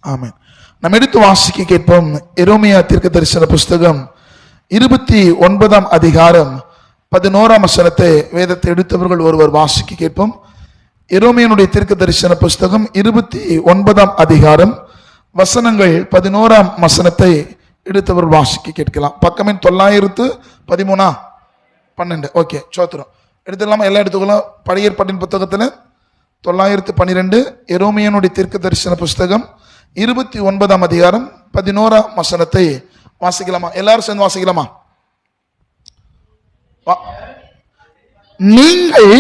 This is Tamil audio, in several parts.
ஆமென். நாம் எடுத்து வாசிக்க கேட்போம். எரேமியா தீர்க்கதரிசன புஸ்தகம் 29 அதிகாரம் 11 வசனத்தை வேதத்தை எடுத்தவர்கள் ஒருவர் வாசிக்க கேட்போம். எரேமியாவுடைய தீர்க்கதரிசன புஸ்தகம் 29 அதிகாரம் வசனங்கள் 11 வசனத்தை எடுத்தவர் வாசிக்க கேட்கலாம். பக்கமின் 913 ஓகே சோத்திரம் எடுத்துக்கலாமா? எல்லாம் எடுத்துக்கலாம். பழைய ஏற்பாட்டின் புத்தகத்தில் 912 எரேமியாவுடைய தீர்க்கதரிசன புஸ்தகம் 29 அதிகாரம் 11 வசனத்தை வாசிக்கலாமா? எல்லாரும் சேர்ந்து வாசிக்கலாமா? நீங்கள்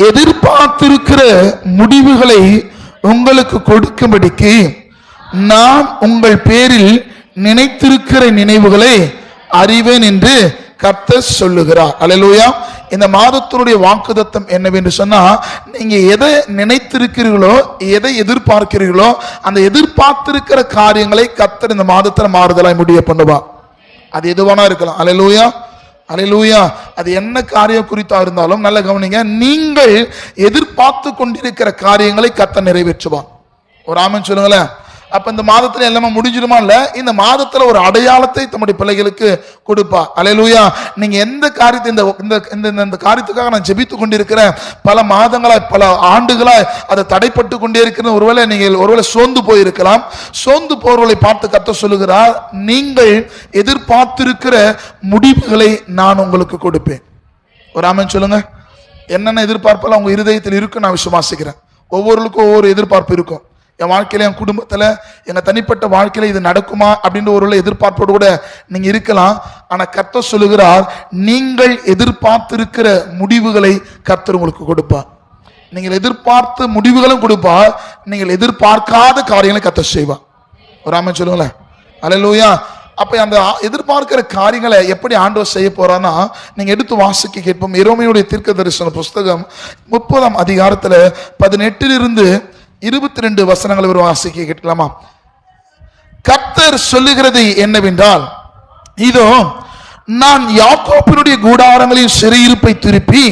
எதிர்பார்த்திருக்கிற முடிவுகளை உங்களுக்கு கொடுக்கும்படிக்கு நான் உங்கள் பேரில் நினைத்திருக்கிற நினைவுகளை அறிவேன் என்று கர்த்தர் சொல்லுகிறார். அல்லேலூயா. இந்த மாதத்தினுடைய வாக்குத்தத்தம் என்னவென்று சொன்னா, நீங்க எதை நினைத்திருக்கிறீர்களோ, எதை எதிர்பார்க்கிறீர்களோ, அந்த எதிர்பார்த்திருக்கிற காரியங்களை கர்த்தர் இந்த மாதத்துல மாறுதலாய் முடிய பண்ணுவா. அது எதுவானா இருக்கலாம். அல்லேலூயா, அல்லேலூயா. அது என்ன காரியம் குறித்தா இருந்தாலும் நல்ல கவனிங்க. நீங்கள் எதிர்பார்த்து கொண்டிருக்கிற காரியங்களை கர்த்தர் நிறைவேற்றுவான். ஒரு ஆமென் சொல்லுங்களேன். அப்ப இந்த மாதத்துல எல்லாமே முடிஞ்சிடுமா? இல்ல, இந்த மாதத்துல ஒரு அடையாளத்தை தம்முடைய பிள்ளைகளுக்கு கொடுப்பா. அல்லேலூயா. நீங்க எந்த காரியத்தை இந்த காரியத்துக்காக நான் ஜெபித்து கொண்டிருக்கிறேன், பல மாதங்களாய் பல ஆண்டுகளாய் அதை தடைப்பட்டு கொண்டே இருக்கிற ஒருவேளை சோர்ந்து போயிருக்கலாம். சோர்ந்து போர்வர்களை பார்த்து கர்த்தர் சொல்லுகிறார், நீங்கள் எதிர்பார்த்திருக்கிற முடிவுகளை நான் உங்களுக்கு கொடுப்பேன். ஒரு ஆமென் சொல்லுங்க. என்னென்ன எதிர்பார்ப்பெல்லாம் உங்க இருதயத்தில் இருக்கு நான் விசுவாசிக்கிறேன். ஒவ்வொருவருக்கும் ஒவ்வொரு எதிர்பார்ப்பு இருக்கும். என் வாழ்க்கையில, என் குடும்பத்துல, எங்க தனிப்பட்ட வாழ்க்கையில இது நடக்குமா அப்படின்ற ஒரு எதிர்பார்ப்போடு கூட நீங்க இருக்கலாம். ஆனா கர்த்தர் சொல்லுகிறார், நீங்கள் எதிர்பார்த்திருக்கிற முடிவுகளை கர்த்தர் உங்களுக்கு கொடுப்பார். நீங்கள் எதிர்பார்த்த முடிவுகளும் கொடுப்பார், நீங்கள் எதிர்பார்க்காத காரியங்களை கர்த்தர் செய்வார். ஒரு ஆமென் சொல்லுங்களேன். அல்லேலூயா. அப்ப அந்த எதிர்பார்க்கிற காரியங்களை எப்படி ஆண்டவர் செய்ய போறான்னா, நீங்க எடுத்து வாசிக்க கேட்போம். எரேமியாவுடைய தீர்க்கதரிசன புஸ்தகம் 30 அதிகாரத்துல 18 22 வசனங்களை ஒரு வாசிக்க கேட்கலாமா? கர்த்தர் சொல்லுகிறது என்னவென்றால், இதோ நான் யாக்கோபினுடைய கூடாரங்களின் சிறையிருப்பை திருப்பி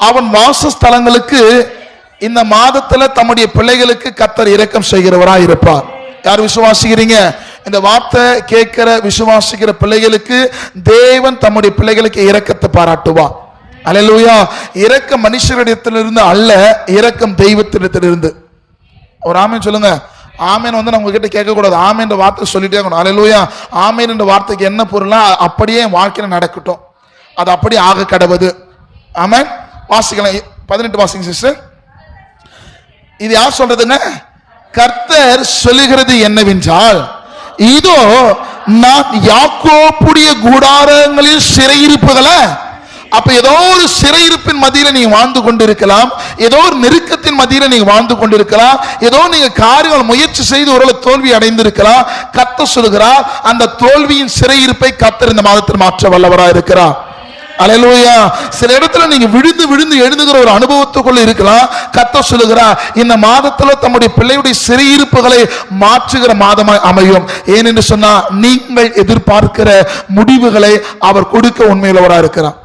அவன் வாசஸ்தலங்களுக்கு இந்த மாதத்துல தம்முடைய பிள்ளைகளுக்கு கர்த்தர் இரக்கம் செய்கிறவராய் இருப்பார். யார் விசுவாசிக்கிறீங்க? இந்த வார்த்தை கேட்கிற விசுவாசிக்கிற பிள்ளைகளுக்கு தேவன் தம்முடைய பிள்ளைகளுக்கு இரக்கத்தை பாராட்டுவார். அல்லேலூயா. இரக்கம் மனுஷரிடத்திலிருந்து அல்ல, இரக்கம் தெய்வத்திடத்திலிருந்து. ஒரு ஆமென் சொல்லுங்க. ஆமென் நம்ம கிட்ட கேட்க கூடாது. ஆமென் என்ற வார்த்தை சொல்லிட்டே இருக்கணும். அல்லேலூயா. ஆமென் என்ற வார்த்தைக்கு என்ன பொருளா, அப்படியே வாழ்க்கையில நடக்கட்டும், அது அப்படியே ஆக கடவுது. ஆமென். வாசிக்கலாம். 18 வாசிங்க சிஸ்டர். இது யார் சொல்றதுங்க? கர்த்தர் சொல்லுகிறது என்னவென்றால், இதோ நான் யாக்கோப்புடைய கூடாரங்களில் சிறையிருப்புகளை, அப்ப ஏதோ ஒரு சிறையிருப்பின் மத்தியில நீங்க வாழ்ந்து கொண்டிருக்கலாம், ஏதோ ஒரு நெருக்கத்தின் மத்தியில நீங்க வாழ்ந்து கொண்டிருக்கலாம், ஏதோ நீங்க காரியங்கள் முயற்சி செய்து ஒரு தோல்வி அடைந்திருக்கலாம். கர்த்தர் சொல்லுகிறார், அந்த தோல்வியின் சிறையிருப்பை கர்த்தர் இந்த மாதத்தில் மாற்ற வல்லவராக இருக்கிறார். அல்லேலூயா. சில இடத்துல நீங்க விழுந்து விழுந்து எழுந்துகிற ஒரு அனுபவத்துக்குள்ள இருக்கலாம். கர்த்தர் சொல்லுகிறார், இந்த மாதத்துல தம்முடைய பிள்ளையுடைய சிறையிருப்புகளை மாற்றுகிற மாதமாய் அமையும். ஏனென்று சொன்னா, நீங்கள் எதிர்பார்க்கிற முடிவுகளை அவர் கொடுக்க உண்மையுள்ளவராக இருக்கிறார்.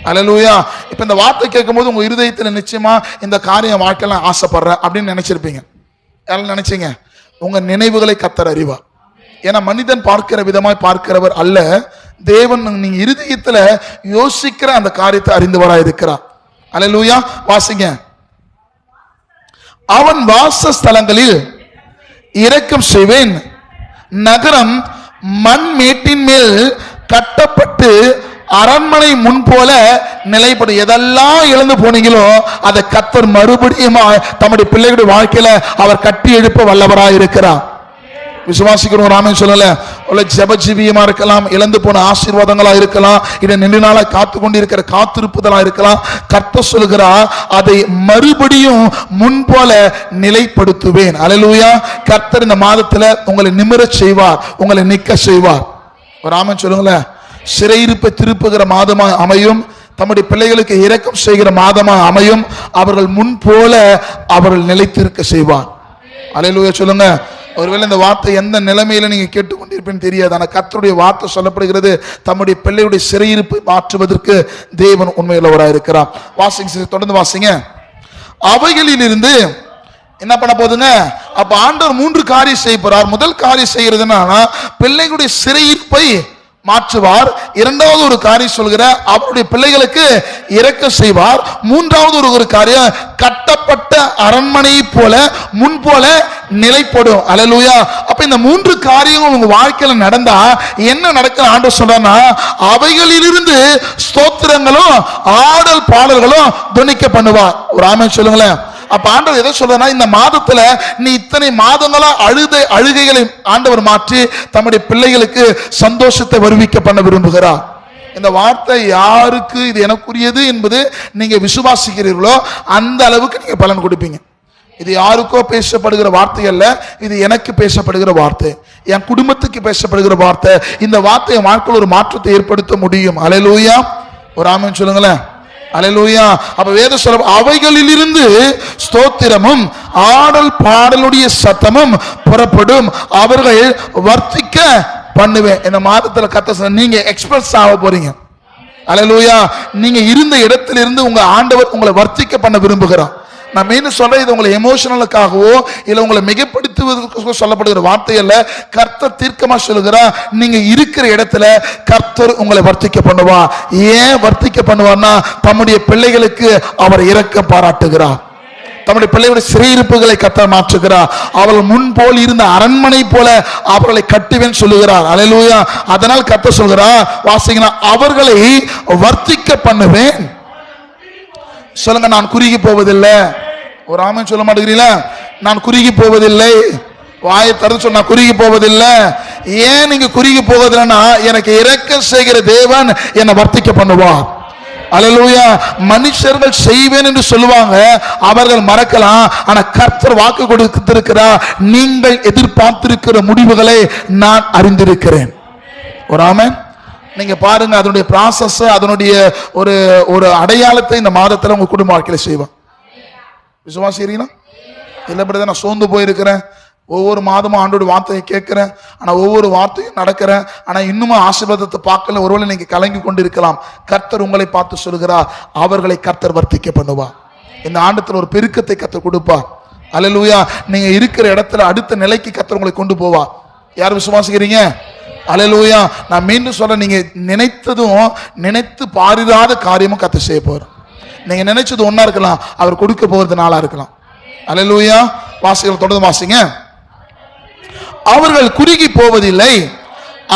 அல்லேலூயா. இப்ப இந்த வார்த்தை கேட்கும் போது உங்க இருதயத்துல நிச்சயமா இந்த காரியம் வாழ்க்கையில ஆசைப்படுறேன் அப்படின்னு நினைச்சிருப்பீங்க. யாரும் நினைச்சீங்க? உங்க நினைவுகளை கர்த்தர் அறிவார். ஏன்னா மனிதன் பார்க்கிற விதமாய் பார்க்கிறவர் அல்ல, தேவன் நீங்க இருதயத்துல யோசிக்கிற அந்த காரியத்தை அறிந்தவராய் இருக்கிறார். அல்லேலூயா. வாசிங்க. அவன் வாசஸ்தலங்களில் இரக்கம் செய்வேன், நகரம் மண் மேட்டின் மேல் கட்டப்பட்டு அரண்மனை முன் போல நிலைப்படும். எதெல்லாம் இழந்து போனீங்களோ அதை கர்த்தர் மறுபடியும் தம்முடைய பிள்ளைகளுடைய வாழ்க்கையில அவர் கட்டி எழுப்ப வல்லவராய் இருக்கிறார். விசுவாசிக்கிறோம். ஆமென் சொல்லல. ஜெபஜீவியமா இருக்கலாம், இழந்து போன ஆசீர்வாதங்களா இருக்கலாம், இதை நீண்ட நாளா காத்து கொண்டிருக்கிற காத்திருப்புதலா இருக்கலாம். கர்த்தர் சொல்லுகிறார், அதை மறுபடியும் முன் போல நிலைப்படுத்துவேன். அல்லேலூயா. கர்த்தர் இந்த மாதத்துல உங்களை நிமிரச் செய்வார், உங்களை நிற்க செய்வார். ஒரு ஆமென் சொல்லுங்களேன். சிறையிருப்பை திருப்புகிற மாதமா அமையும், தம்முடைய பிள்ளைகளுக்கு இரக்கம் செய்கிற மாதமா அமையும். அவர்கள் முன் போல அவர்கள் நிலைத்திருக்க செய்வார். அல்லேலூயா சொல்லுங்க. ஒருவேளை இந்த வார்த்தை எந்த நிலைமையில நீங்க கேட்டுக்கொண்டிருப்பேன்னு தெரியாது. ஆனா கர்த்தருடைய வார்த்தை சொல்லப்படுகிறது, தம்முடைய பிள்ளையுடைய சிறையிருப்பை மாற்றுவதற்கு தேவன் உண்மையுள்ளவராக இருக்கிறார். வாசிங்க, தொடர்ந்து வாசிங்க. அவைகளில் இருந்து என்ன பண்ண போதுங்க? அப்ப ஆண்டவர் 3 காரியம் செய்ய போறார். முதல் காரியம் செய்யறதுன்னா பிள்ளைகளுடைய சிறையிருப்பை மாற்றுவார். இரண்டாவது ஒரு காரியம் சொல்கிற அவருடைய பிள்ளைகளுக்கு இரக்கம் செய்வார். மூன்றாவது ஒரு காரியம் கட்டப்பட்ட அரண்மனை போல முன் போல நிலைப்படும். அல்லேலூயா. அப்ப இந்த 3 காரியங்கள் உங்க வாழ்க்கையில நடந்தா என்ன நடக்கும் ஆண்டவர் சொல்றாருன்னா, அவைகளிலிருந்து ஸ்தோத்திரங்களும் ஆடல் பாடல்களும் துணிக்க பண்ணுவார். ஒரு ஆமென் சொல்லுங்களேன். அப்ப ஆண்டவர் எதை சொல்றா, இந்த மாதத்துல நீ இத்தனை மாதங்களா அழுகைகளை ஆண்டவர் மாற்றி தம்முடைய பிள்ளைகளுக்கு சந்தோஷத்தை வருவிக்க பண்ண விரும்புகிறார். இந்த வார்த்தை யாருக்கு இது எனக்குரியது என்பது நீங்க விசுவாசிக்கிறீர்களோ அந்த அளவுக்கு நீங்க பலன் கொடுப்பீங்க. இது யாருக்கோ பேசப்படுகிற வார்த்தை அல்ல, இது எனக்கு பேசப்படுகிற வார்த்தை, என் குடும்பத்துக்கு பேசப்படுகிற வார்த்தை. இந்த வார்த்தை என் வாழ்க்கையில் ஒரு மாற்றத்தை ஏற்படுத்த முடியும். அல்லேலூயா. ஒரு ஆமென் சொல்லுங்களேன். அல்லேலூயா. அப்ப வேதம் சொல்ல அவைகளிலிருந்து ஸ்தோத்திரமும் ஆடல் பாடலுடைய சத்தமும் புறப்படும், அவர்கள் வர்த்திக்க பண்ணுவேன். இந்த மாதத்துல கத்த நீங்க எக்ஸ்பிரஸ் ஆக போறீங்க. அல்லேலூயா. நீங்க இருந்த இடத்திலிருந்து உங்க ஆண்டவர் உங்களை வர்த்திக்க பண்ண விரும்புகிறார். நான் மெயின் சொல்றேன், இது உங்களை எமோஷனலுக்காகவோ இல்ல உங்களை மிகப்படுத்துவதற்கு சொல்லப்படுகிற வார்த்தை அல்ல. கர்த்தர் தீர்க்கமா சொல்லுகிறார், நீங்க இருக்கிற இடத்துல கர்த்தர் உங்களை வர்த்திக்க பண்ணுவார். ஏன் வர்த்திக்க பண்ணுவார்னா, தம்முடைய பிள்ளைகளுக்கு அவர் இரக்கம் பாராட்டுகிறார். தம்முடைய பிள்ளைகளுடைய சிறையிருப்புகளை கர்த்தர் மாற்றுகிறார். அவர்கள் முன் போல் இருந்த அரண்மனை போல அவர்களை கட்டுவேன் சொல்லுகிறார். அல்லேலூயா. அதனால் கர்த்தர் சொல்கிறார், வாசிங்கன்னா அவர்களை வர்த்திக்க பண்ணுவேன். சொல்லுங்க, நான் குறுகி போவதில்லை. ஒரு ஆமென் சொல்ல மாட்டேங்கிறீங்களா? நான் குறுகி போவதில்லை. வாயை திறந்து சொன்னா குறுகி போவதில்லை. ஏன் நீங்க குறுகி போவதில்லைன்னா, எனக்கு இரக்கம் செய்கிற தேவன் என்னை வர்த்திக்க பண்ணுவார். அல்லேலூயா. மனுஷர்கள் செய்வேன் என்று சொல்லுவாங்க, அவர்கள் மறக்கலாம். ஆனா கர்த்தர் வாக்கு கொடுத்திருக்கிறார், நீங்கள் எதிர்பார்த்திருக்கிற முடிவுகளை நான் அறிந்திருக்கிறேன். ஒரு ஆமென். நீங்க பாருங்க, அதனுடைய ப்ராசஸ், அதனுடைய ஒரு ஒரு அடையாளத்தை இந்த மாதத்துல உங்க குடும்ப வாழ்க்கையில செய்வான். விசுவாசிக்கிறீங்களா? இல்லை பிரதர், நான் சோர்ந்து போயிருக்கிறேன், ஒவ்வொரு மாதமும் ஆண்டோட வார்த்தையை கேட்கிறேன், ஆனா ஒவ்வொரு வார்த்தையும் நடக்கிறேன், ஆனா இன்னும் ஆசீர்வாதத்தை பார்க்கல, ஒருவேளை நீங்க கலங்கி கொண்டு இருக்கலாம். கர்த்தர் உங்களை பார்த்து சொல்கிறார், அவர்களை கர்த்தர் வர்த்திக்க பண்ணுவா. இந்த ஆண்டத்துல ஒரு பெருக்கத்தை கர்த்தர் கொடுப்பா. அல்லேலூயா. நீங்க இருக்கிற இடத்துல அடுத்த நிலைக்கு கர்த்தர் உங்களை கொண்டு போவா. யார் விசுவாசிக்கிறீங்க? அல்லேலூயா. நான் மீண்டும் சொல்றேன், நீங்க நினைத்ததும் நினைத்து பாரிராத காரியமும் கர்த்தர் செய்ய போறார். நீங்க நினைச்சது ஒன்னா இருக்கலாம், அவர் கொடுக்க போறது நாளா இருக்கலாம். அல்லேலூயா. வாசிகள் தொடர்ந்து வாசிங்க. அவர்கள் குறுகி போவதில்லை,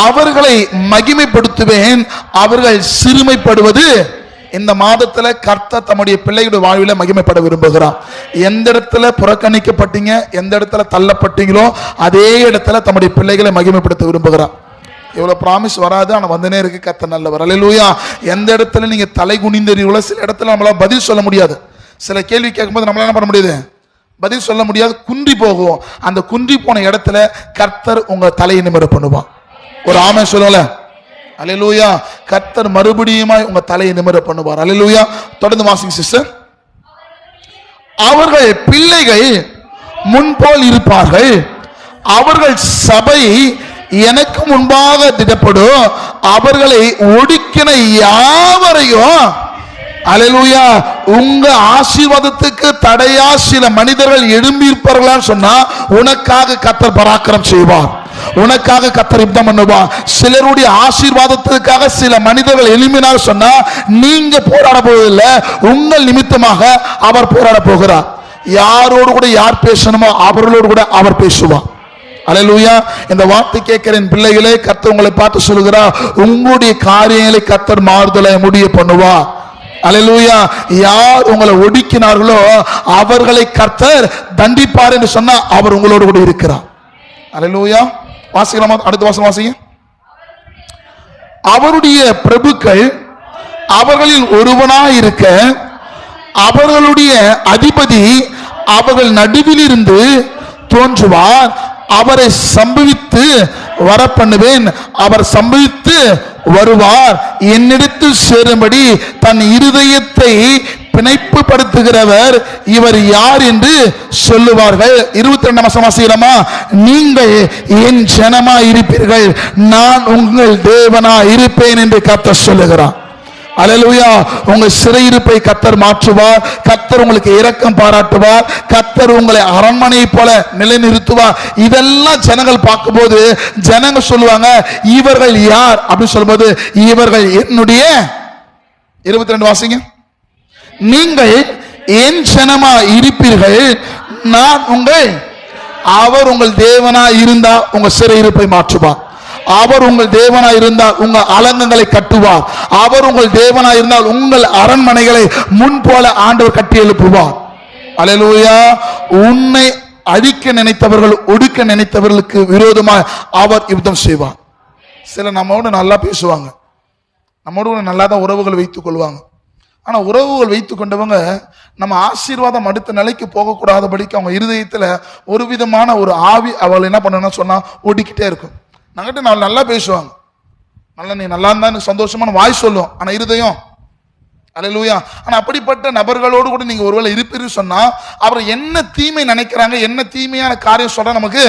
அவர்களை மகிமைப்படுத்துவேன், அவர்கள் சிறுமைப்படுவது. இந்த மாதத்துல கர்த்தர் தம்முடைய பிள்ளைகளுடைய வாழ்வில மகிமைப்பட விரும்புகிறார். எந்த இடத்துல புறக்கணிக்கப்பட்டீங்க, எந்த இடத்துல தள்ளப்பட்டீங்களோ அதே இடத்துல தம்முடைய பிள்ளைகளை மகிமைப்படுத்த விரும்புகிறார். எவ்வளவு ப்ராமிஸ் வராது, ஆனா வந்துனே இருக்கு. கர்த்தர் நல்லவர். அல்லேலூயா. எந்த இடத்துல நீங்க தலை குனிந்தீர்களோ, சில இடத்துல நம்மளால பதில் சொல்ல முடியாது. சில கேள்வி கேட்கும்போது நம்மளால என்ன பண்ண முடியாது, பதில் சொல்ல முடியாது, குன்றி போகும். அந்த குன்றி போன இடத்துல கர்த்தர் உங்க தலையை நிமிர பண்ணுவான். ஒரு ஆமென் சொல்லுங்கள. அல்லேலூயா. கர்த்தர் மறுபடியுமாய் உங்க தலையை நிமிர பண்ணுவார். அல்லேலூயா. தொடர்ந்து வாசிங்க சிஸ்டர். அவர்கள் பிள்ளைகள் முன்போல் இருப்பார்கள், அவர்கள் சபை எனக்கு முன்பாக திடப்படும், அவர்களை ஒடுக்கின யாவரையும். அல்லேலூயா. உங்க ஆசீர்வாதத்துக்கு தடையா சில மனிதர்கள் எழும்பியிருப்பார்களான்னு சொன்னா, உனக்காக கர்த்தர் பராக்கிரம் செய்வார், உனக்காக கர்த்தர் யுத்தம் பண்ணுவார். சிலருடைய ஆசீர்வாதத்துக்காக சில மனிதர்கள் எழும்பினார் சொன்னா, நீங்க போராட போவதில்லை, உங்கள் நிமித்தமாக அவர் போராட போகிறார். யாரோடு கூட யார் பேசணுமோ அவர்களோடு கூட அவர் பேசுவார். அல்லேலூயா. இந்த வார்த்தை கேட்கிற பிள்ளைகளே, கர்த்தர் உங்களை பார்த்து சொல்லுகிறார், உங்களுடைய காரியங்களை கர்த்தர் மாறுதலை முடிய பண்ணுவா. அல்லேலூயா. யார் உங்களை ஒடுக்கினார்களோ அவர்களை கர்த்தர் தண்டிப்பார் என்று சொன்னா, அவர் உங்களோடு கூட இருக்கிறார். அல்லேலூயா. வாசிக்கலாமா? அடுத்த வாசம் வாசிங்க. அவருடைய பிரபுக்கள் அவர்களில் ஒருவனாய் இருக்க, அவர்களுடைய அதிபதி அவர்கள் நடுவில் இருந்து தோன்றுவார், அவரை சம்பவித்து வர பண்ணுவேன், அவர் சம்பவித்து வருவார், என்னிடத்தில் சேரும்படி தன் இருதயத்தை பிணைப்பு படுத்துகிறவர் இவர் யார் என்று சொல்லுவார்கள். 22 வசனம் வாசிக்கிறோமா? நீங்கள் என் ஜனமா இருப்பீர்கள், நான் உங்கள் தேவனா இருப்பேன் என்று கர்த்தர் சொல்லுகிறார். அல்லேலூயா. உங்க சிறையிருப்பை கர்த்தர் மாற்றுவார். கர்த்தர் உங்களுக்கு இரக்கம் பாராட்டுவார். கர்த்தர் உங்களை அரண்மனை போல நிலைநிறுத்துவார். இதெல்லாம் ஜனங்கள் பார்க்கும்போது ஜனங்க சொல்லுவாங்க, இவர்கள் யார் அப்படின்னு சொல்லும்போது, இவர்கள் என்னுடைய 22 வாசிங்க. நீங்கள் என் ஜனமா இருப்பீர்கள், நான் உங்கள். அவர் உங்கள் தேவனா இருந்தா உங்க சிறையிருப்பை மாற்றுவார். அவர் உங்கள் தேவனா இருந்தால் உங்கள் அலங்கங்களை கட்டுவார். அவர் உங்கள் தேவனா இருந்தால் உங்கள் அரண்மனைகளை முன் போல ஆண்டவர் கட்டி எழுப்புவார். அல்லேலூயா. உன்னை அழிக்க நினைத்தவர்கள், ஒடுக்க நினைத்தவர்களுக்கு விரோதமாக அவர் யுத்தம் செய்வார். சில நம்மோடு நல்லா பேசுவாங்க, நம்மோடு நல்லா தான் உறவுகள் வைத்துக் கொள்வாங்க. ஆனா உறவுகள் வைத்துக் கொண்டவங்க நம்ம ஆசீர்வாதம் அடுத்த நிலைக்கு போகக்கூடாதபடிக்கு அவங்க இருதயத்துல ஒரு விதமான ஒரு ஆவி அவள் என்ன பண்ணணும்னு சொன்னா ஓடிக்கிட்டே இருக்கும். நாங்கிட்ட நான் நல்லா பேசுவாங்க, நல்லா நீ நல்லா இருந்தா எனக்கு சந்தோஷமான வாய் சொல்லும், ஆனா இருதயம் அல்லேலூயா. ஆனா அப்படிப்பட்ட நபர்களோடு கூட நீங்க ஒருவேளை இருப்பீர்கள் சொன்னா அவர் என்ன தீமை நினைக்கிறாங்க, என்ன தீமையான காரியம் சொல்ற நமக்கு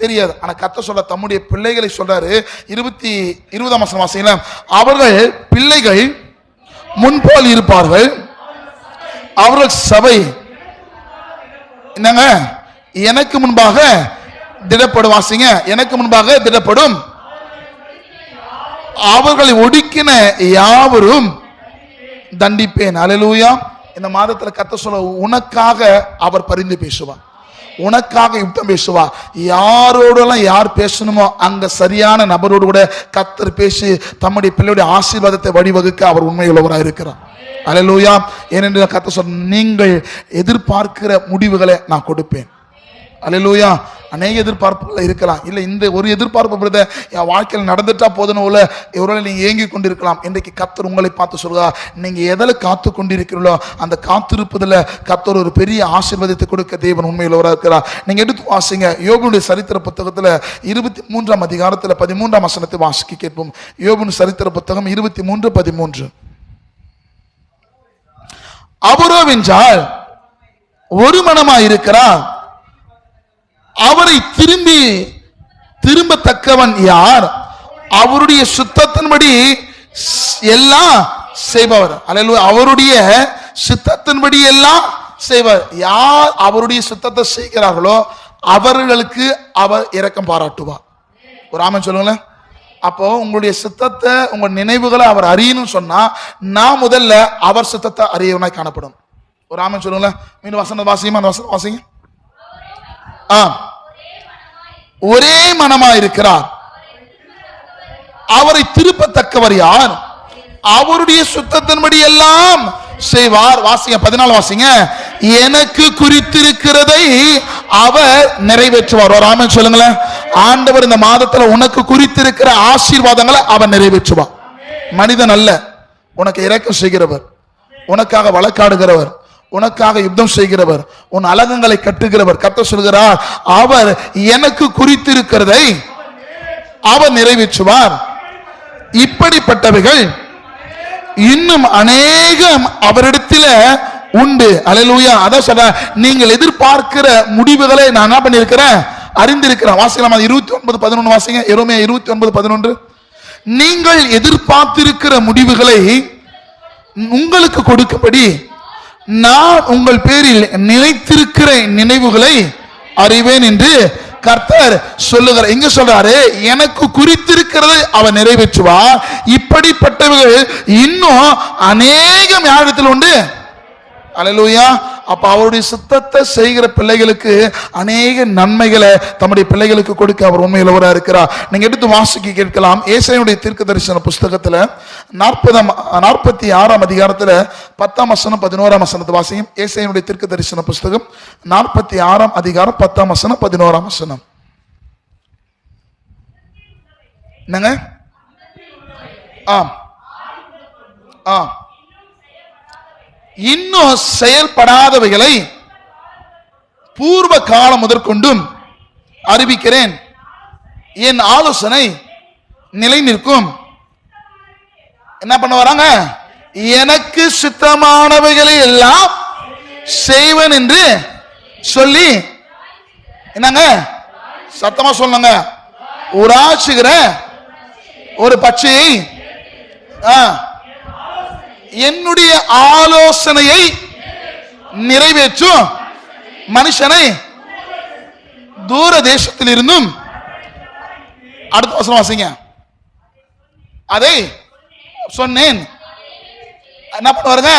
தெரியாது. ஆனா கர்த்தர் சொல்ற தம்முடைய பிள்ளைகளை சொல்றாரு. 20ஆம் வசனம் வாசிங்களா. அவர்கள் பிள்ளைகள் முன்போல் இருப்பார்கள், அவர்கள் சபை என்னங்க எனக்கு முன்பாக திடப்படும். வாசிங்க, எனக்கு முன்பாக திடப்படும். அவர்களை ஒடுக்கின யாவரும் தண்டிப்பேன். அல்லேலூயா. இந்த மாதத்துல கர்த்தர் சொல்ல, உனக்காக அவர் பரிந்து பேசுவார், உனக்காக யுத்தம் பேசுவார். யாரோடெல்லாம் யார் பேசணுமோ அங்க சரியான நபரோடு கூட கர்த்தர் பேசி தம்முடைய பிள்ளையுடைய ஆசீர்வாதத்தை வழிவகுக்க அவர் உண்மையுள்ளவராக இருக்கிறார். அல்லேலூயா. ஏனென்று கர்த்தர் சொல்ல, நீங்கள் எதிர்பார்க்கிற முடிவுகளை நான் கொடுப்பேன். அல்லேலூயா. அநேக எதிர்பார்ப்புகள் இருக்கலாம். இல்லை இந்த ஒரு எதிர்பார்ப்பு என் வாழ்க்கையில் நடந்துட்டா போதும் உள்ள எவ்வளவு நீங்க ஏங்கி கொண்டிருக்கலாம். இன்றைக்கு கர்த்தர் உங்களை பார்த்து சொல்றா, நீங்க எதில் காத்து கொண்டிருக்கிறீர்களோ அந்த காத்திருப்பதில் கர்த்தர் ஒரு பெரிய ஆசீர்வாதத்தை கொடுக்க தேவன் உண்மையுள்ளவராக இருக்கிறார். நீங்க எடுத்து வாசிங்க, யோபுடைய சரித்திர புத்தகத்துல 23ஆம் அதிகாரத்துல 13ஆம் வசனத்தை வாசிக்க கேட்போம். யோபுடைய சரித்திர புத்தகம் 23:13. அவரோ வென்றால் ஒரு மனமாய் இருக்கிறார், அவரை திரும்பத்தக்கவன் யார்? அவருடைய சுத்தத்தின்படி எல்லாம் செய்பவர். அல்லேலூயா. அவருடைய சுத்தத்தின்படி எல்லாம் செய்வர். யார் அவருடைய சுத்தத்தை செய்கிறார்களோ அவர்களுக்கு அவர் இரக்கம் பாராட்டுவார். ஒரு ஆமென் சொல்லுங்களேன். அப்போ உங்களுடைய சித்தத்தை, உங்க நினைவுகளை அவர் அறியணும் சொன்னா நான் முதல்ல அவர் சித்தத்தை அறியவனாய் காணப்படும். ஒரு ஆமென் சொல்லுங்களேன். மீண்டும் வசனம் வாசிங்க, அந்த வசனம் வாசிங்க. ஒரே மனமா இருக்கிறார், அவரை திருப்பத்தக்கவர் யார்? அவருடைய சுத்தத்தின்படி எல்லாம் செய்வார். வாசிங்க 14 வாசிங்க. எனக்கு குறித்திருக்கிறதை அவர் நிறைவேற்றுவார். ஒரு ஆமென் சொல்லுங்களேன். ஆண்டவர் இந்த மாதத்துல உனக்கு குறித்திருக்கிற ஆசீர்வாதங்களை அவர் நிறைவேற்றுவார். மனிதன் அல்ல, உனக்கு இரக்கம் செய்கிறவர், உனக்காக வழக்காடுகிறவர், உனக்காக யுத்தம் செய்கிறவர், உன் அலங்கங்களை கட்டுகிறவர். கர்த்தர் சொல்கிறார், அவர் எனக்கு குறித்திருக்கிறதை அவர் நிறைவேற்றுவார். இப்படிப்பட்டவைகள் இன்னும் அநேகம் அவரிடத்தில் உண்டு. அல்லேலூயா. அதான் சொல்ற, நீங்கள் எதிர்பார்க்கிற முடிவுகளை நான் என்ன பண்ணிருக்கிறேன், அறிந்திருக்கிறேன். வாசிக்கலாம் 29:11 வாசிங்க. எரேமியா 29:11. நீங்கள் எதிர்பார்த்திருக்கிற முடிவுகளை உங்களுக்கு கொடுக்கும்படி நான் உங்கள் பேரில் நினைத்திருக்கிற நினைவுகளை அறிவேன் என்று கர்த்தர் சொல்லுகிறார். எங்க சொல்றாரு? எனக்கு குறித்திருக்கிறது அவர் நிறைவேற்றுவார். இப்படிப்பட்டவர்கள் இன்னும் அநேகம் யாரிடத்தில் உண்டு. அல்லேலூயா. அப்ப அவருடைய சித்தத்தை செய்கிற பிள்ளைகளுக்கு அநேக நன்மைகளை தம்முடைய பிள்ளைகளுக்கு கொடுக்க அவர் உண்மையுள்ளவராக இருக்கிறார். நீங்க எடுத்து வாசிக்க கேட்கலாம். ஏசாயாவுடைய தீர்க்க தரிசன புஸ்தகத்துல 46ஆம் அதிகாரத்துல 10ஆம் வசனம் 11ஆம் வசனத்தை வாசியும். ஏசாயாவுடைய தீர்க்க தரிசன புஸ்தகம் 46ஆம் அதிகாரம் 10ஆம் வசனம் 11ஆம் வசனம். என்னங்க? இன்னும் செயல்படாதவைகளை பூர்வ காலம் முதற்கொண்டும் அறிவிக்கிறேன், என் ஆலோசனை நிலை நிற்கும். என்ன பண்ண வராங்க? எனக்கு சித்தமானவைகளை எல்லாம் செய்வன் என்று சொல்லி என்னங்க சத்தமா சொல்லுங்க. உராசுகிற ஒரு பச்சையை என்னுடைய ஆலோசனையை நிறைவேற்றும் மனுஷனை தூர தேசத்தில் இருந்தும், அடுத்த வசனம் வாசிங்க, அதை சொன்னேன். என்ன பண்ணுவாருங்க?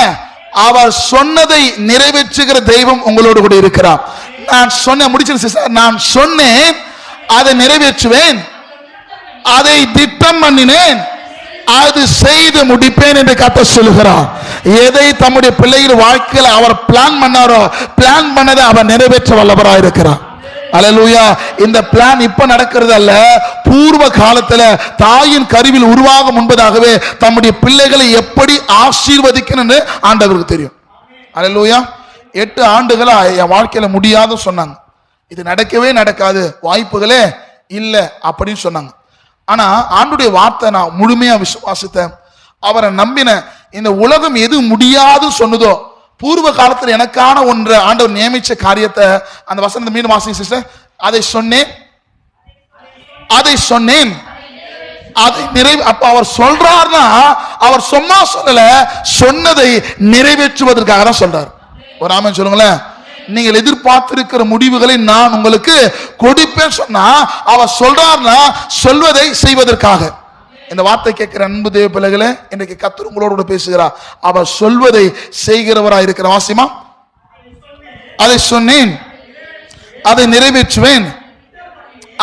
அவர் சொன்னதை நிறைவேற்றுகிற தெய்வம் உங்களோடு கூட இருக்கிறார். நான் சொன்ன முடிச்சு சிஸ்டர், நான் சொன்னேன், அதை நிறைவேற்றுவேன், அதை திட்டம் பண்ணினேன், அது செய்து முடிப்பேன் என்று கர்த்தர் சொல்லுகிறார். எதை தம்முடைய பிள்ளைகள் வாழ்க்கையில் அவர் பிளான் பண்ணாரோ, பிளான் பண்ணதை அவர் நிறைவேற்ற வல்லவராக இருக்கிறார். அல்லேலூயா. இந்த பிளான் இப்ப நடக்கிறது அல்ல, பூர்வ காலத்துல தாயின் கருவில் உருவாகும் முன்பதாகவே தம்முடைய பிள்ளைகளை எப்படி ஆசீர்வதிக்கணும்னு ஆண்டவருக்கு தெரியும். அல்லேலூயா. 8 ஆண்டுகளா என் வாழ்க்கையில முடியாத சொன்னாங்க, இது நடக்கவே நடக்காது, வாய்ப்புகளே இல்ல அப்படின்னு சொன்னாங்க. ஆனா ஆண்டுடைய வார்த்தை நான் முழுமையா விசுவாசித்தேன், அவரை நம்பின. இந்த உலகம் எது முடியாது சொன்னதோ, பூர்வ காலத்தில் எனக்கான ஒன்று ஆண்டவர் நியமிச்ச காரியத்தை, அந்த வசனத்தை மீண்டும் வாசிங்க சிஸ்டர். அதை சொன்னேன், அதை சொன்னேன், அதை நிறைவே. அப்ப அவர் சொல்றாருன்னா அவர் சும்மா சொல்லல, சொன்னதை நிறைவேற்றுவதற்காக தான் சொல்றார். ஒரு ஆமென் சொல்லுங்களேன். நீங்கள் எதிர்பார்த்திருக்கிற முடிவுகளை நான் உங்களுக்கு கொடுப்பேன் சொன்னா, அவர் சொல்றாருன்னா சொல்வதை செய்வதற்காக. இந்த வார்த்தை கேட்கிற அன்பு தேவ பிள்ளைகளே, இன்றைக்கு கர்த்தர் உங்களோடு பேசுகிறார். அவர் சொல்வதை செய்கிறவராய் இருக்கிற. வாசிமா, அதை சொன்னேன், அதை நிறைவேற்றுவேன்,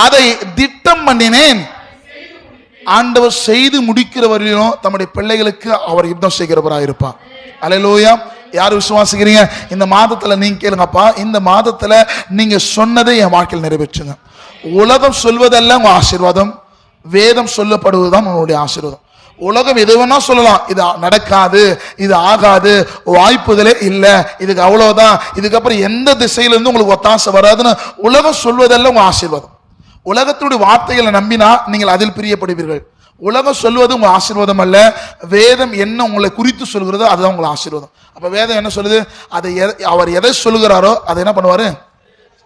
அதை திட்டம் பண்ணினேன். ஆண்டவர் செய்து முடிக்கிறவரையும் தம்முடைய பிள்ளைகளுக்கு அவர் யுத்தம் செய்கிறவராய் இருப்பார். அல்லேலூயா. யார் விசுவாசிக்கிறீங்க? இந்த மாதத்துல நீங்க கேளுங்கப்பா, இந்த மாதத்துல நீங்க சொன்னதை என் வாழ்க்கையில் நிறைவேற்றுங்க. உலகம் சொல்வதெல்லாம் உங்க ஆசீர்வாதம், வேதம் சொல்லப்படுவதுதான் உங்களுடைய ஆசீர்வாதம். உலகம் எது வேணா சொல்லலாம், இது நடக்காது, இது ஆகாது, வாய்ப்புகளே இல்ல, இதுக்கு அவ்வளவுதான், இதுக்கப்புறம் எந்த திசையில இருந்து உங்களுக்கு ஒத்தாசை வராதுன்னு உலகம் சொல்வதெல்லாம் உங்க ஆசீர்வாதம். உலகத்துடைய வார்த்தைகளை நம்பினா நீங்கள் அதில் பிரியப்படுவீர்கள். உலகம் சொல்வது உங்க ஆசீர்வாதம் அல்ல, வேதம் என்ன உங்களை குறித்து சொல்கிறதோ அதுதான் உங்களை ஆசீர்வாதம். அப்ப வேதம் என்ன சொல்லுது? அதை அவர் எதை சொல்லுகிறாரோ அதை என்ன பண்ணுவாரு?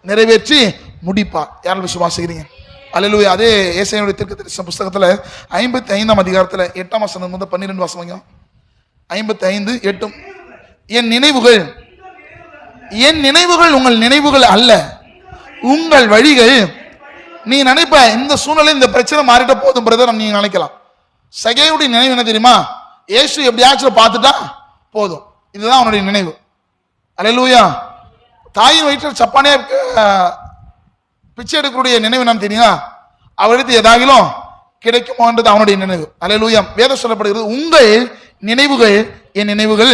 நிறைவேற்றி முடிப்பார். யாரும் விசுவாசிக்கிறீங்க? அல்லேலூயா. அதே ஏசாயாவுடைய தீர்க்கதரிசன புஸ்தகத்துல 55ஆம் அதிகாரத்துல 8ஆம் வசனம் முதல் 12 வசனம், 55:8, என் நினைவுகள் உங்கள் நினைவுகள் அல்ல, உங்கள் வழிகள். நீ நினைப்ப இந்த சூழ்நிலை, இந்த பிரச்சனை மாறிட்ட போதும் பிரதர் நீங்க நினைக்கலாம். சகேயுடைய நினைவு என்ன தெரியுமா? இயேசு எப்படியாச்சும் பார்த்துட்டா போதும், இதுதான் அவனுடைய நினைவு. அல்லேலூயா. தாயின் வயிற்றில் சப்பானே பிச்சை எடுக்கக்கூடிய நினைவு நாம் தெரியுமா? அவருக்கு ஏதாகிலும் கிடைக்குமோன்றது அவனுடைய நினைவு. அல்லேலூயா. வேதம் சொல்லப்படுகிறது, உங்கள் நினைவுகள் என் நினைவுகள்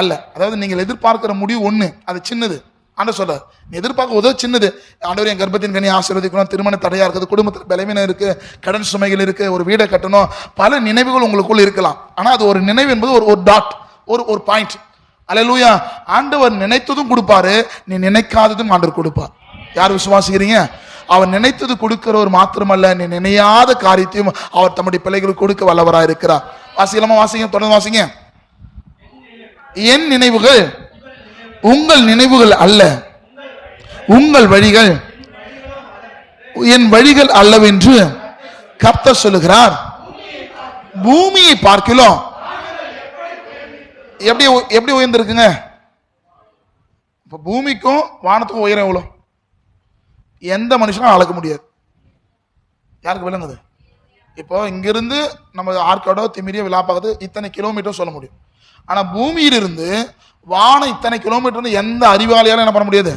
அல்ல. அதாவது நீங்கள் எதிர்பார்க்கிற முடிவு ஒண்ணு, அது சின்னது. ஆண்டவர் சொல்றார், நீ எதிர்பார்க்க உதவ சின்னது. ஆண்டவர் என் கர்ப்பத்தின் கனி ஆசீர்வதிக்கணும், திருமண தடையா இருக்குது, குடும்பத்தில் பலவீனம் இருக்கு, கடன் சுமைகள் இருக்கு, ஒரு வீடை கட்டணும், பல நினைவுகள் உங்களுக்குள்ள இருக்கலாம். ஆனா அது ஒரு நினைவு என்பது ஒரு டாட், ஒரு பாயிண்ட். அல்லேலூயா. ஆண்டவர் நினைத்ததும் கொடுப்பாரு, நீ நினைக்காததும் ஆண்டவர் கொடுப்பார். யார் விசுவாசிக்கிறீங்க? அவர் நினைத்தது கொடுக்கிறவர் மாத்திரமல்ல, நீ நினையாத காரியத்தையும் அவர் தம்முடைய பிள்ளைகளுக்கு கொடுக்க வல்லவராக இருக்கிறார். வாசிக்கலாமா? வாசிங்க, தொடர்ந்து வாசிங்க. என் நினைவுகள் உங்கள் நினைவுகள் அல்ல, உங்கள் வழிகள் என் வழிகள் அல்லவென்று கர்த்தர் சொல்லுகிறார். பூமியை பார்க்கலாம் எப்படி உயர்ந்திருக்குங்க? இப்ப பூமிக்கும் வானத்துக்கும் உயரம் எவ்வளவு? எந்த மனுஷனும் அளக்க முடியாது. யாருக்கு விளங்குது? இப்போ இங்கிருந்து நம்ம ஆற்காடோ திமிரியோ விழாப்பாவது இத்தனை கிலோமீட்டர் சொல்ல முடியும். ஆனா பூமியிலிருந்து வானம் இத்தனை கிலோமீட்டர் எந்த அறிவாளியாலும் என்ன பண்ண முடியாது?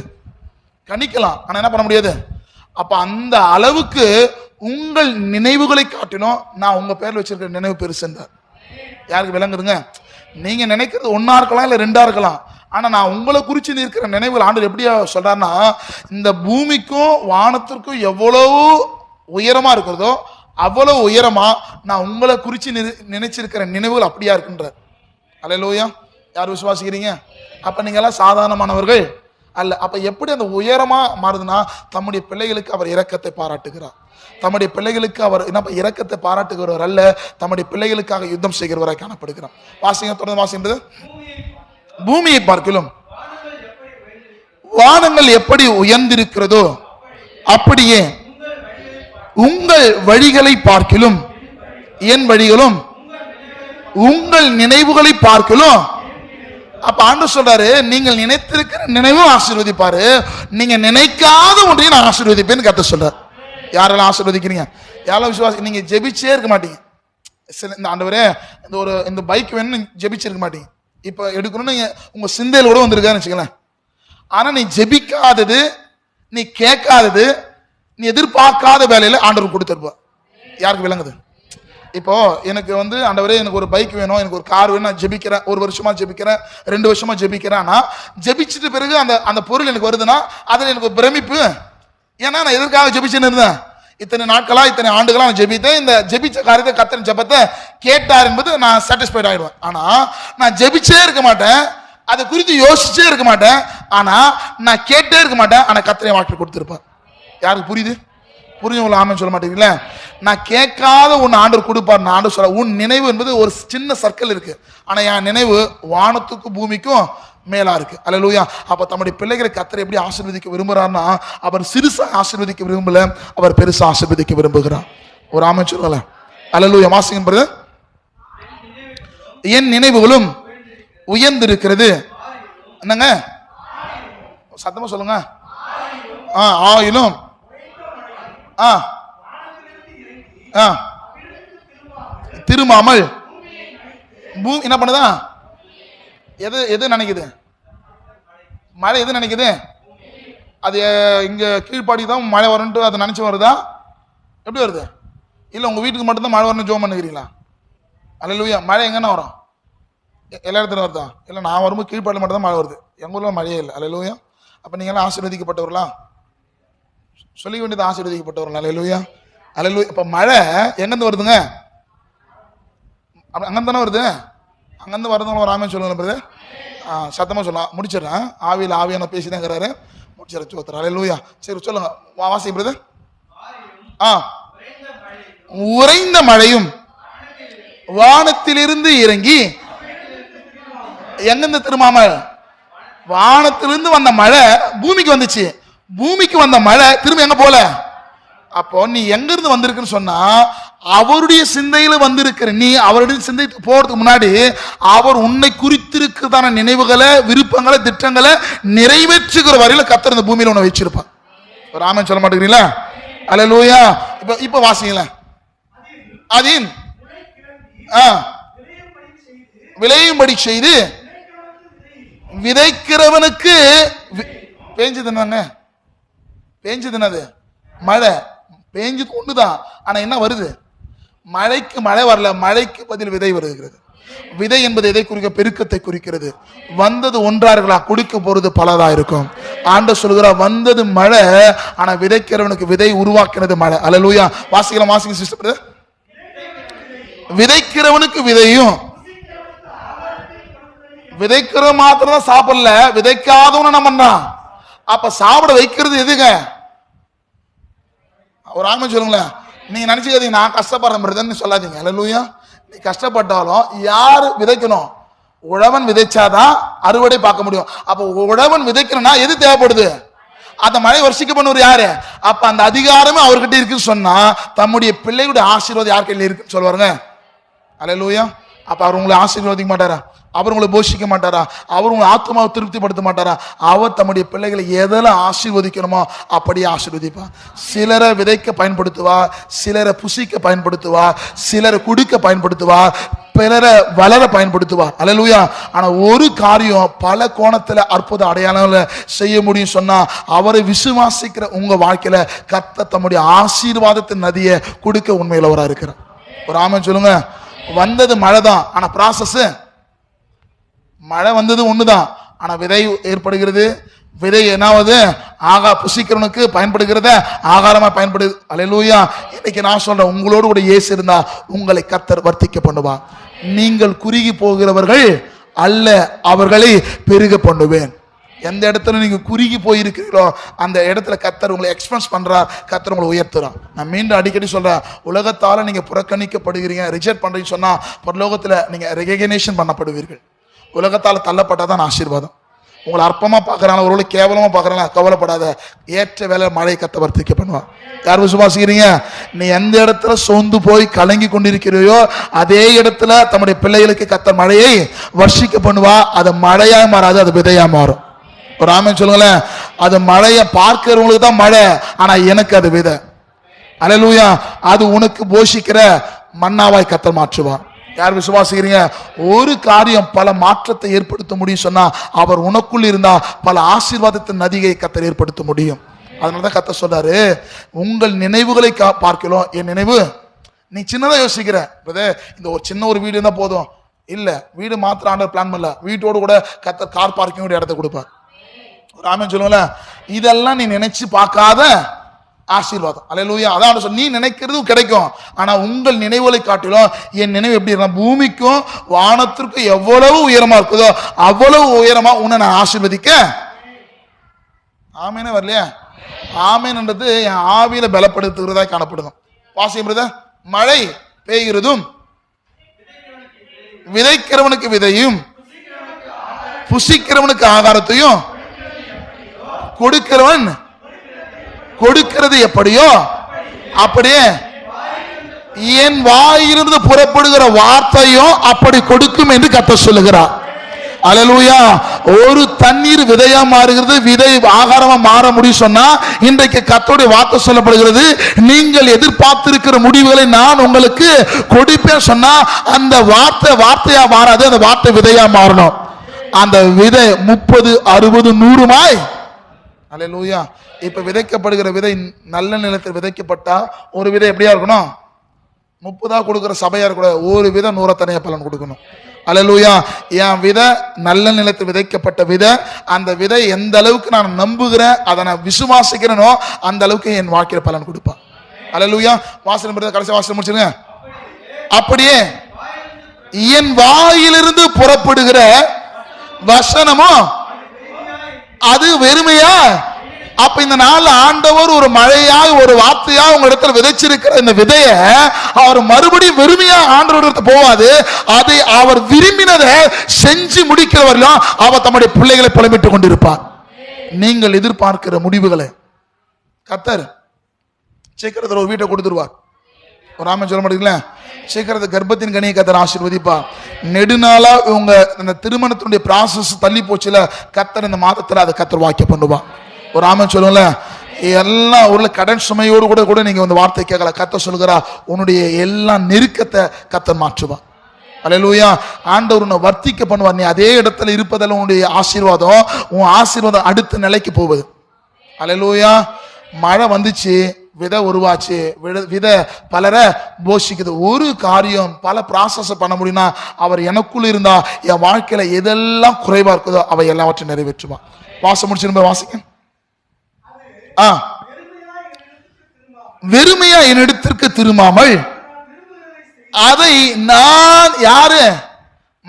கணிக்கலாம். ஆனா என்ன பண்ண முடியாது? அப்ப அந்த அளவுக்கு உங்கள் நினைவுகளை காட்டினோம், நான் உங்க பேர்ல வச்சிருக்கிற நினைவு பெருசுன்றார். யாருக்கு விளங்குதுங்க? நீங்க நினைக்கிறது ஒன்னா இருக்கலாம், இல்ல ரெண்டா இருக்கலாம். ஆனா நான் உங்களை குறிச்சு இருக்கிற நினைவுகள் ஆண்டவர் எப்படியா சொல்றாருன்னா, இந்த பூமிக்கும் வானத்திற்கும் எவ்வளவு உயரமா இருக்கிறதோ அவ்வளவு உயரமா நான் உங்களை குறிச்சு நினைச்சிருக்கிற நினைவுகள் அப்படியா இருக்குன்றார். அல்லேலூயா. யார் விசுவாசிக்கிறீங்க? அப்ப நீங்க எல்லாம் சாதாரணமானவர்கள் அல்ல. அப்ப எப்படி அந்த உயரமா மாறுதுன்னா, தம்முடைய பிள்ளைகளுக்கு அவர் இரக்கத்தை பாராட்டுகிறார். தம்முடைய பிள்ளைகளுக்கு அவர் என்ன இரக்கத்தை பாராட்டுகிறவர் அல்ல, தம்முடைய பிள்ளைகளுக்காக யுத்தம் செய்கிறவராய் காணப்படுகிறார். வாசிங்க, தொடர்ந்து வாசின்றது. பூமியை பார்க்கலும் வானங்கள் எப்படி உயர்ந்திருக்கிறதோ அப்படியே உங்கள் வழிகளை பார்க்கிலும் என் வழிகளும் உங்கள் நினைவுகளை பார்க்கலும். அப்ப ஆண்டவர் சொல்றாரு, நீங்கள் நினைத்திருக்கிற நினைவும் ஆசீர்வதிப்பாரு, நீங்க நினைக்காத ஒன்றையும் நான் ஆசீர்வதிப்பேன்னு கர்த்தர் சொல்றாரு. யாரெல்லாம் ஆசீர்வதிக்கிறீங்க? யாரெல்லாம் விசுவாசி? நீங்க ஜெபிச்சே இருக்க மாட்டீங்க. இந்த ஆண்டவரே இந்த பைக் வேணும்னு ஜெபிச்சிருக்க மாட்டீங்க. இப்ப எடுக்கணும்னு உங்க சிந்தையில கூட வந்திருக்கான்னு வச்சுக்கலாம். ஆனா நீ ஜெபிக்காதது, நீ கேட்காதது, நீ எதிர்பார்க்காத வேலையில ஆண்டவர் கொடுத்துருப்பா. யாருக்கு விளங்குது? இப்போ எனக்கு ஆண்டவரே எனக்கு ஒரு பைக் வேணும், எனக்கு ஒரு கார் வேணும், நான் ஜெபிக்கிறேன், 1 வருஷமா ஜெபிக்கிறேன், 2 வருஷமா ஜெபிக்கிறேன். ஆனா ஜெபிச்சிட்டு பிறகு அந்த பொருள் எனக்கு வருதுன்னா அதுல எனக்கு ஒரு பிரமிப்பு. ஏன்னா நான் எதற்காக ஜெபிச்சுன்னு இருந்தேன்? இத்தனை நாட்களா, இத்தனை ஆண்டுகளா நான் ஜெபித்தேன், இந்த ஜெபிச்ச காரியத்தை கர்த்தர் ஜெபத்தை கேட்டார் என்பது நான் சாட்டிஸ்ஃபைட் ஆயிடுவேன். ஆனா நான் ஜெபிச்சே இருக்க மாட்டேன், அதை குறித்து யோசிச்சே இருக்க மாட்டேன், ஆனா நான் கேட்டே இருக்க மாட்டேன், ஆனா கர்த்தரை வாக்கு கொடுத்திருப்பார். யாருக்கு புரியுது? புரிஞ்சவங்கள ஆமென் சொல்ல மாட்டீங்களா? நான் கேட்காத ஒன்னு ஆண்டவர் கொடுப்பார். நான் ஆண்டவர் சொல்ல, உன் நினைவு என்பது ஒரு சின்ன சர்க்கிள் இருக்கு, ஆனா என் நினைவு வானத்துக்கும் பூமிக்கும் மேலா இருக்கு. அல்லேலூயா. அப்ப தம்முடைய பிள்ளைகளை கர்த்தர் எப்படி ஆசீர்வதிக்க விரும்புறாருன்னா, அவர் சிறுசா ஆசீர்வதிக்க விரும்பல, அவர் பெருசா ஆசீர்வதிக்க விரும்புகிறார். ஒரு ஆமென் சொல்லல. அல்லேலூயா. வாசிங்க. என் நினைவுகளும் உயர்ந்திருக்கிறது. என்னங்க சத்தமா சொல்லுங்க. ஆயிலும் திரும்பாமல் பூமி என்ன பண்ணுதா? எது நினைக்குது? மழை எது நினைக்குது? அது இங்க கீழ்ப்பாடி தான் மழை வரும்னு அதை நினைச்சு வருதா? எப்படி வருது? இல்ல உங்க வீட்டுக்கு மட்டும்தான் மழை வரணும் ஜோம் பண்ணுகிறீங்களா? அல்லேலூயா. மழை எங்கன்னா வரும்? எல்லா இடத்துல வருதா? இல்ல நான் வரும்போது கீழ்ப்பாடி மட்டும் தான் மழை வருது, எங்க ஊர்ல மழையே இல்லை. அல்லேலூயா. அப்ப நீங்க எல்லாம் ஆசீர்வதிக்கப்பட்டவர்களா? சொல்லிக்க வேண்டியது ஆசீர்வதிக்கப்பட்டவர்கள். அல்லேலூயா. அல்லேலூயா. இப்ப மழை எங்கிருந்து வருதுங்க? அங்கிருந்து தானே வருது. அங்கிருந்து வருதுங்க. ஒரு ஆமென் சொல்லுங்க பிரதர். சத்தமா சொல்லலாம். முடிச்சிடறேன். ஆவியில் ஆவியான பேசிதான் இருக்கிறாரு. முடிச்சிடறேன். சோத்திரம். அல்லேலூயா. சரி சொல்லுங்க. வாசி பிரதர். உறைந்த மழையும் வானத்திலிருந்து இறங்கி எங்கிருந்து திரும்பாமல்? வானத்திலிருந்து வந்த மழை பூமிக்கு வந்துச்சு. பூமிக்கு வந்த மழை திரும்ப எங்க போல? அப்போ நீ எங்க இருந்து வந்திருக்குன்னு சொன்னா, அவருடைய சிந்தையில வந்திருக்கிற நீ அவருடைய சிந்தை போறதுக்கு முன்னாடி அவர் உன்னை குறித்திருக்கிறதான நினைவுகளை, விருப்பங்களை, திட்டங்களை நிறைவேற்றுகிற வரையில கர்த்தர் இந்த பூமியில உன்னை வச்சிருப்பான். ஒரு ஆமென் சொல்ல மாட்டேங்கிறீங்களா? அல்லேலூயா. இப்ப வாசிங்களேன். அதின் விளையும்படி செய்து விதைக்கிறவனுக்கு பேஞ்சது என்னங்க? பேஞ்சது என்னது? மழை. பேஞ்சது ஒண்ணுதான், ஆனா என்ன வருது? மழைக்கு மழை வரல, மழைக்கு பதில் விதை வருகிறது. விதை என்பது எதை குறிக்க? பெருக்கத்தை குறிக்கிறது. வந்தது ஒன்றார்களா, கொடுக்க போறது பலதா இருக்கும். ஆண்டவர் சொல்கிறார், வந்தது மழை, ஆனா விதைக்கிறவனுக்கு விதை உருவாக்கினது மழை. அல்லேலூயா. வாசிக்கலாம். வாசிங்க சிஸ்டர். விதைக்கிறவனுக்கு விதையும், விதைக்கிற மாத்திரம் தான் சாப்பிடல, விதைக்காதவன நம்ம பண்றான். அப்ப சாப்பிட வைக்கிறது எதுங்க? ஒரு ஆமென் சொல்லுங்களேன். நீங்க நினைச்சுக்காதீங்க நான் கஷ்டப்படுறேன் சொல்லாதீங்க. அல்லேலூயா. நீ கஷ்டப்பட்டாலும் யாரு விதைக்கணும்? உழவன் விதைச்சாதான் அறுவடை பார்க்க முடியும். அப்ப உழவன் விதைக்கணும்னா எது தேவைப்படுது? அந்த மழை வருஷிக்க பண்ணுவார் யாரு? அப்ப அந்த அதிகாரமே அவர்கிட்ட இருக்குன்னு சொன்னா, தம்முடைய பிள்ளைகளுடைய ஆசீர்வாதம் யார் கையில் இருக்குன்னு சொல்லுவாருங்க. அல்லேலூயா. அப்ப அவர் உங்களை ஆசீர்வதிக்க மாட்டாரா? அவர் உங்களை போஷிக்க மாட்டாரா? அவர் உங்களை ஆத்மாவை திருப்திப்படுத்த மாட்டாரா? அவர் தம்முடைய பிள்ளைகளை எதெல்லாம் ஆசீர்வதிக்கணுமோ அப்படியே ஆசீர்வதிப்பார். சிலரை விதைக்க பயன்படுத்துவார், சிலரை புசிக்க பயன்படுத்துவார், சிலரை குடிக்க பயன்படுத்துவார், பிறரை வளர பயன்படுத்துவார். அல்லேலூயா. ஆனா ஒரு காரியம் பல கோணத்துல அற்புத அடையாளங்களை செய்ய முடியும் சொன்னா, அவரை விசுவாசிக்கிற உங்க வாழ்க்கையில கர்த்தர் தம்முடைய ஆசீர்வாதத்தின் நதியை கொடுக்க உண்மையிலவரா இருக்கிறார். ஒரு ஆமென் சொல்லுங்க. வந்தது மழை தான், ஆனா ப்ராசஸ் மழை வந்தது ஒண்ணுதான், ஆனா விதை ஏற்படுகிறது. விதை என்னாவது? புசிக்கிறவனுக்கு பயன்படுகிறத ஆகாரமா பயன்படுது. அல்லேலூயா. இன்னைக்கு நான் சொல்றேன், உங்களோடு கூட இயேசு இருந்தா உங்களை கர்த்தர் வர்த்திக்க பண்ணுவார். நீங்கள் குறுகி போகிறவர்கள் அல்ல, அவர்களை பெருக பண்ணுவேன். எந்த இடத்துல நீங்க குறுகி போயிருக்கிறீங்களோ அந்த இடத்துல கர்த்தர் உங்களை எக்ஸ்பென்ஸ் பண்றார், கர்த்தர் உங்களை உயர்த்துறார். நான் மீண்டும் அடிக்கடி சொல்றேன், உலகத்தால நீங்க புறக்கணிக்கப்படுகிறீங்க, ரிஜெக்ட் பண்றீங்க சொன்னா பரலோகத்துல நீங்க ரெகக்னிஷன் பண்ணப்படுவீர்கள். உலகத்தால் தள்ளப்பட்டாதான் ஆசீர்வாதம். உங்களை அற்பமா பார்க்கறாங்க, ஒருவேளை கேவலமா பார்க்கறாங்க, கவலைப்படாத. ஏற்ற வேலை மழை கத்த வர்த்திக்க பண்ணுவான். யார் விசுவாசிக்கிறீங்க? நீ எந்த இடத்துல சோர்ந்து போய் கலங்கி கொண்டிருக்கிறையோ அதே இடத்துல தம்முடைய பிள்ளைகளுக்கு கத்த மழையை வர்ஷிக்க பண்ணுவா. அது மழையா மாறாது, அது விதையா மாறும். ஒரு ஆமென் சொல்லுங்களேன். அது மழைய பார்க்கிறவங்களுக்கு தான் மழை, ஆனா எனக்கு அது விதை. அல்லேலூயா. அது உனக்கு போஷிக்கிற மன்னாவாய் கத்தர் மாற்றுவார். யார் விசுவாசிக்கிறீங்க? ஒரு காரியம் பல மாற்றத்தை ஏற்படுத்த முடியும் சொன்னா அவர் உனக்குள் இருந்தா பல ஆசீர்வாதத்தின் நதியை கத்தர் ஏற்படுத்த முடியும். அதனாலதான் கத்தர் சொல்றாரு, உங்கள் நினைவுகளை பார்க்கலாம். என் நினைவு, நீ சின்னதா யோசிக்கிற, இந்த ஒரு சின்ன ஒரு வீடு இருந்தா போதும். இல்ல, வீடு மாத்திரம் ஆண்டவர் பிளான் பண்ணல, வீட்டோடு கூட கத்தர் கார் பார்க்கிங் இடத்தை கொடுப்பார். ஒரு ஆமென் சொல்லுங்கள. இதெல்லாம் நீ நினைச்சு பார்க்காத ஆசீர்வாதம். அல்லேலூயா. அதான் சொல்ல, நீ நினைக்கிறது கிடைக்கும், ஆனா உங்கள் நினைவுகளை காட்டிலும் என் நினைவு எப்படி இருந்தா பூமிக்கும் வானத்திற்கும் எவ்வளவு உயரமா இருக்குதோ அவ்வளவு உயரமா உன்னை நான் ஆசீர்வதிக்க. ஆமேனே வரலையா? ஆமேன்ன்றது என் ஆவியில பலப்படுத்துகிறதா காணப்படும். வாசியம், மழை பெய்கிறதும் விதைக்கிறவனுக்கு விதையும் புசிக்கிறவனுக்கு ஆகாரத்தையும் கொடுக்கிறவன் கொடுக்கிறது எப்படியோ அப்படியே என் வாயிலிருந்து புறப்படுகிற வார்த்தையும் அப்படி கொடுக்கும் என்று கர்த்தர் சொல்லுகிறார். அல்லேலூயா. ஒரு தண்ணீர் விதையா மாறுகிறது, விதை ஆகாரமா மாற முடியும் சொன்னா இன்றைக்கு கர்த்தருடைய வார்த்தை சொல்லப்படுகிறது, நீங்கள் எதிர்பார்த்திருக்கிற முடிவுகளை நான் உங்களுக்கு கொடுப்பேன் சொன்னா அந்த வார்த்தையா மாறாது, அந்த வார்த்தை விதையா மாறணும். அந்த விதை 30, 60, 100 அல்லேலூயா. இப்ப விதைக்கப்படுகிற விதை நல்ல நிலத்தில் விதைக்கப்பட்டா ஒரு விதை எப்படியா இருக்கணும்? 30 கொடுக்கிற சபையா இருக்க, ஒரு விதை 100 தனியா பலன் கொடுக்கணும். அல்லேலூயா. என் விதை நல்ல நிலத்தில் விதைக்கப்பட்ட விதை, அந்த விதை எந்த அளவுக்கு நான் நம்புகிறேன், அதை நான் விசுவாசிக்கிறேனோ அந்த அளவுக்கு என் வாழ்க்கையில பலன் கொடுப்பான். அல்லேலூயா. வாசனம் கடைசி வாசனம் முடிச்சுங்க. அப்படியே என் வாயிலிருந்து புறப்படுகிற வசனமோ அது வெறுமையா. அப்ப இந்த நாள் ஆண்டவர் ஒரு மழையாய் ஒரு வார்த்தையா உங்க இடத்துல விதைச்சிருக்கிற இந்த விதைய அவர் மறுபடியும் வெறுமையா ஆண்டவர் இடத்துல போவாது, அதை அவர் விரும்பினதை செஞ்சு முடிக்கிறவர்களும் அவர் தம்முடைய பிள்ளைகளை புலம்பிட்டுக் கொண்டிருப்பார். நீங்கள் எதிர்பார்க்கிற முடிவுகளை கர்த்தர் சீக்கிரத்தில் ஒரு வீட்டை கொடுத்துருவார். ஒரு ஆமென் சொல்ல மாட்டீங்களா? சீக்கிரத்தை கர்ப்பத்தின் கனியை கர்த்தர் ஆசீர்வதிப்பா. நெடுநாளா உங்க இந்த திருமணத்தினுடைய ப்ராசஸ் தள்ளி போச்சுல, கர்த்தர் இந்த மாதத்துல அதை கர்த்தர் வாக்கியம் பண்ணுவான். ஒரு ஆமென் சொல்லுங்கள. எல்லாம் ஒரு கடன் சுமையோடு கூட நீங்க இந்த வார்த்தை கேட்கல. கர்த்தர் சொல்லுகிறா, உன்னுடைய எல்லா நெருக்கத்தை கர்த்தர் மாற்றுவான். அல்லேலூயா. ஆண்டவர் உன்னை வர்த்திக்க பண்ணுவார். நீ அதே இடத்துல இருப்பதில் உன்னுடைய ஆசீர்வாதம், உன் ஆசீர்வாதம் அடுத்த நிலைக்கு போவது. அல்லேலூயா. மழை வந்துச்சு, விதை உருவாச்சு, விதை பலரை போஷிக்குது. ஒரு காரியம் பல ப்ராசஸ் பண்ண முடியும்னா அவர் எனக்குள்ள இருந்தா என் வாழ்க்கையில எதெல்லாம் குறைவா இருக்குதோ அவை எல்லாவற்றையும் நிறைவேற்றுவான். வாசம் முடிச்சு வாசிக்க. வெறுமையா என்னிடத்திற்கு திரும்பாமல் அதை நான், யாரு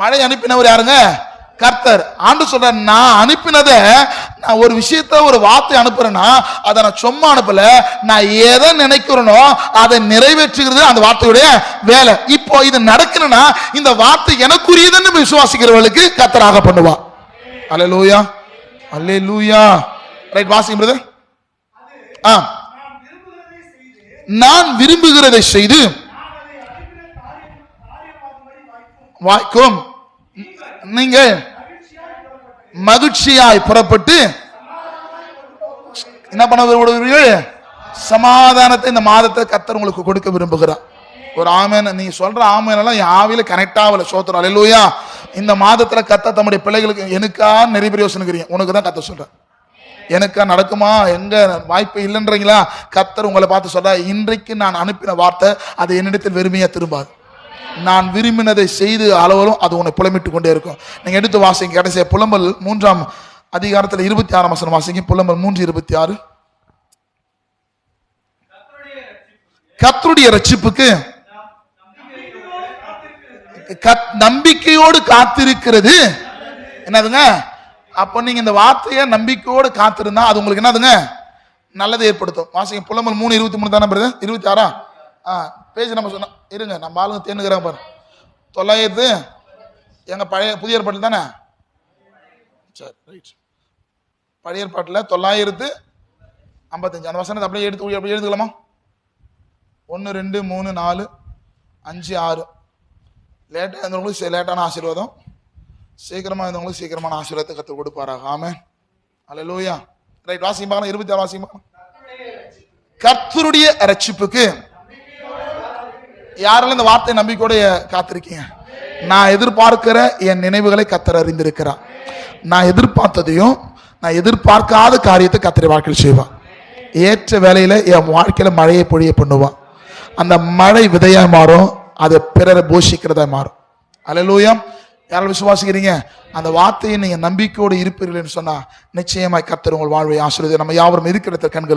மழை அனுப்பினவர்? யாருங்க? கர்த்தர். ஆண்டு சொல்ற, நான் அனுப்பினத, நான் ஒரு விஷயத்த ஒரு வார்த்தை அனுப்புறேன்னா அதை நான் சும்மா அனுப்பல, நான் எதை நினைக்கிறேனோ அதை நிறைவேற்றுகிறது அந்த வார்த்தையுடைய வேலை. இப்போ இது நடக்கணும்னா இந்த வார்த்தை எனக்குரியதுன்னு விசுவாசிக்கிறவர்களுக்கு கர்த்தராக பண்ணுவா. அல்லேலூயா. அல்லேலூயா. ரைட், வாசிங்க பிரதர். நான் விரும்புகிறதை செய்து வாய்க்கும் நீங்கள் மகிழ்ச்சியாய் புறப்பட்டு என்ன பண்ண விரும்புகிறீர்கள்? சமாதானத்தை இந்த மாதத்தை கர்த்தர் உங்களுக்கு கொடுக்க விரும்புகிறார். ஒரு ஆமென். நீங்க சொல்ற ஆமென் எல்லாம் என் ஆவியில கனெக்ட் ஆகல. சோத்திரம். அல்லேலூயா. இந்த மாதத்துல கர்த்தர் தம்முடைய பிள்ளைகளுக்கு எனக்கா நிறைய யோசனைக்கிறீங்க, உனக்கு தான் கர்த்தர் சொல்ற. எனக்கா நடக்குமா, எங்க வாய்ப்பு இல்லைன்றீங்களா? கர்த்தர் உங்களை பார்த்து சொல்ற, இன்றைக்கு நான் அனுப்பின வார்த்தை அது என்னிடத்தில் வெறுமையா திரும்பாது. நான் விரும்பினதை செய்து அளவலும் அது உன்னை புலமிட்டு கொண்டே இருக்கும். நீங்க எடுத்து வாசிங்க. கடைசிய புலம்பல் 3ஆம் அதிகாரத்தில் 26ஆம் வசனம் வாசிங்க. புலம்பல் 3:26. கர்த்தருடைய ரட்சிப்புக்கு நம்பிக்கையோடு காத்திருக்கிறது என்னதுங்க? அப்ப நீங்க இந்த வார்த்தையை நம்பிக்கையோடு காத்திருந்தா அது உங்களுக்கு என்னதுங்க? நல்லதை ஏற்படுத்தும். வாசிங்க. புலம்பல் 3:23 தானே பிரதர்? 26 பேஜ் நம்ம சொன்ன இருங்க, நம்ம ஆளுங்க தேனுங்கிறாங்க பாரு. 900 எங்க பழைய புதிய ஏற்பாட்டில் தானே? சரி, ரைட். பழைய ஏற்பாட்டில் 955 அந்த வசனத்தை அப்படியே எழுதுக்கலாமா? 1 2 3 4 5 6. லேட்டாக இருந்தவங்களுக்கு லேட்டான ஆசீர்வாதம், சீக்கிரமாக இருந்தவங்களுக்கு சீக்கிரமான ஆசீர்வாதத்தை கற்றுக் கொடுப்பாராக. ஆமென். அல்லேலூயா. ரைட், வாசிப்பாங்க. 26 வாசிப்பாங்க. கர்த்தருடைய இரட்சிப்புக்கு யாரெல்லாம் இந்த வார்த்தை நம்பிக்கையோட காத்திருக்கீங்க? நான் எதிர்பார்க்கிற என் நினைவுகளை கர்த்தர் அறிந்திருக்கிறார். நான் எதிர்பார்த்ததையும் நான் எதிர்பார்க்காத காரியத்தை கர்த்தர் வாழ்க்கையில் செய்வான். ஏற்ற வேலையில என் வாழ்க்கையில மழையை பொழிய பண்ணுவான். அந்த மழை விதையா மாறும், அதை பிறரை போஷிக்கிறதா மாறும். அல்லேலூயா. யாரால் விசுவாசிக்கிறீங்க? அந்த வார்த்தையை நீங்க நம்பிக்கையோடு இருப்பீர்கள் என்று சொன்னா நிச்சயமாய் கர்த்தர் உங்கள் வாழ்வை ஆசீர்வதிப்பார். நம்ம யாவரும் இருக்கிற கண்களும்